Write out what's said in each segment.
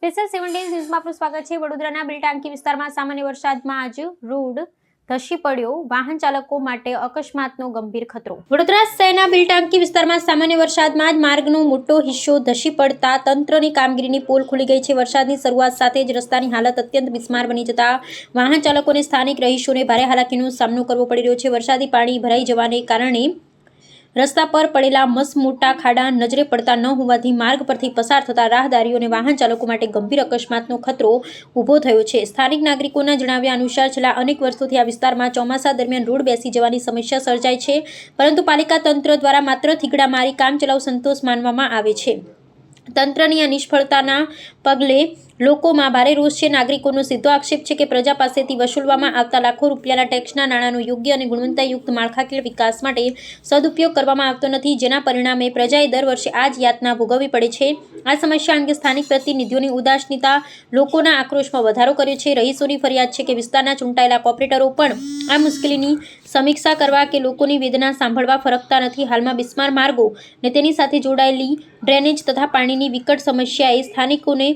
Special 7 days ન્યૂઝમાં આપનું સ્વાગત છે। વડોદરાના બિલટાંકી વિસ્તારમાં સામાન્ય વરસાદમાં આજ રોડ ધસી પડ્યો, વાહન ચાલકો માટે અકસ્માતનો ગંભીર ખતરો। વડોદરા શહેરના બિલટાંકી વિસ્તારમાં સામાન્ય વરસાદમાં જ માર્ગનો મોટો હિસ્સો ધસી પડતા તંત્રની કામગીરીની પોલ ખુલી ગઈ છે। વરસાદની શરૂઆત સાથે જ રસ્તાની હાલત અત્યંત બિસ્માર બની જતા વાહન ચાલકોને સ્થાનિક રહીશોને ભારે હાલાકીનો સામનો કરવો પડી રહ્યો છે। વરસાદી પાણી ભરાઈ જવાને કારણે રસ્તા પર પડેલા મસમોટા ખાડા નજરે પડતા ન હોવાથી માર્ગ પરથી પસાર થતા રાહદારીઓ અને વાહન ચાલકો માટે ગંભીર અકસ્માતનો ખતરો ઊભો થયો છે। સ્થાનિક નાગરિકોના જણાવ્યા અનુસાર છેલ્લા અનેક વર્ષોથી આ વિસ્તારમાં ચોમાસા દરમિયાન રોડ બેસી જવાની સમસ્યા સર્જાય છે, પરંતુ પાલિકા તંત્ર દ્વારા માત્ર થીગડા મારી કામચલાઉ સંતોષ માનવામાં આવે છે। તંત્રની આ નિષ્ફળતાના પગલે લોકોમાં ભારે રોષ છે। નાગરિકોનો સીધો આક્ષેપ છે કે પ્રજા પાસેથી વસૂલવામાં આવતા લાખો રૂપિયાના ટેક્સના નાણાંનો યોગ્ય અને ગુણવત્તાયુક્ત માળખાકીય વિકાસ માટે સદુપયોગ કરવામાં આવતો નથી, જેના પરિણામે પ્રજાએ દર વર્ષે આ જ યાતના ભોગવવી પડે છે। આ સમસ્યા અંગે સ્થાનિક પ્રતિનિધિઓની ઉદાસીનતા લોકોના આક્રોશમાં વધારો કર્યો છે। રહીશોની ફરિયાદ છે કે વિસ્તારના ચૂંટાયેલા કોર્પોરેટરો પણ આ મુશ્કેલીની સમીક્ષા કરવા કે લોકોની વેદના સાંભળવા ફરકતા નથી। હાલમાં બિસ્માર માર્ગો અને તેની સાથે જોડાયેલી ડ્રેનેજ તથા પાણીની વિકટ સમસ્યાએ સ્થાનિકોને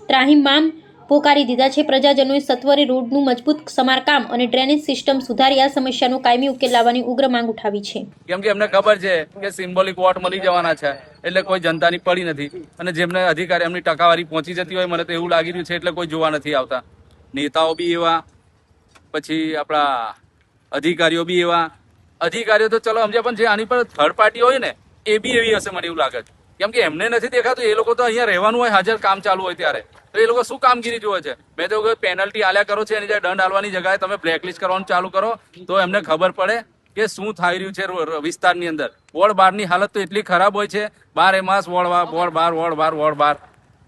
ત્રાહિમામ પોકારી દીધા છે। પ્રજાજનોએ સત્વરે રોડનું મજબૂત સમારકામ અને ડ્રેનેજ સિસ્ટમ સુધારી આ સમસ્યાનો કાયમી ઉકેલ લાવવાની ઉગ્ર માંગ ઉઠાવી છે। કેમ કે એમને ખબર છે કે સિમ્બોલિક વોટ મળી જવાના છે, એટલે કોઈ જનતાની પડી નથી અને જેમને અધિકારી એમની ટકાવારી પહોંચી જતી હોય, મને તો એવું લાગી રહ્યું છે, એટલે કોઈ જોવા નથી આવતા। નેતાઓ બી એવા, પછી આપણા અધિકારીઓ બી એવા। અધિકારીઓ તો ચલો સમજ્યા, પણ જે આની પર થર્ડ પાર્ટી હોય ને એ બી એવી હશે, મને એવું લાગે છે। કેમ કે એમને નથી દેખાતું, એ લોકો તો અહીંયા રહેવાનું હોય, હાજર કામ ચાલુ હોય ત્યારે, તો એ લોકો શું કામગીરી જોવે છે? મેં તો પેનલ્ટી આલ્યા કરો છે, એની જગ્યાએ દંડ આલવાની જગ્યાએ તમે બ્લેકલિસ્ટ કરવાનું ચાલુ કરો, તો એમને ખબર પડે કે શું થઈ રહ્યું છે વિસ્તારની અંદર। વોર્ડ 12 ની હાલત તો એટલી ખરાબ હોય છે, 12 માસ વોર્ડ 12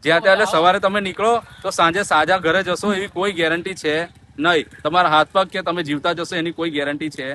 જ્યાં ત્યાં, એટલે સવારે તમે નીકળો તો સાંજે સાજા ઘરે જશો એવી કોઈ ગેરંટી છે નહીં। તમારા હાથ પગ કે તમે જીવતા જશો એની કોઈ ગેરંટી છે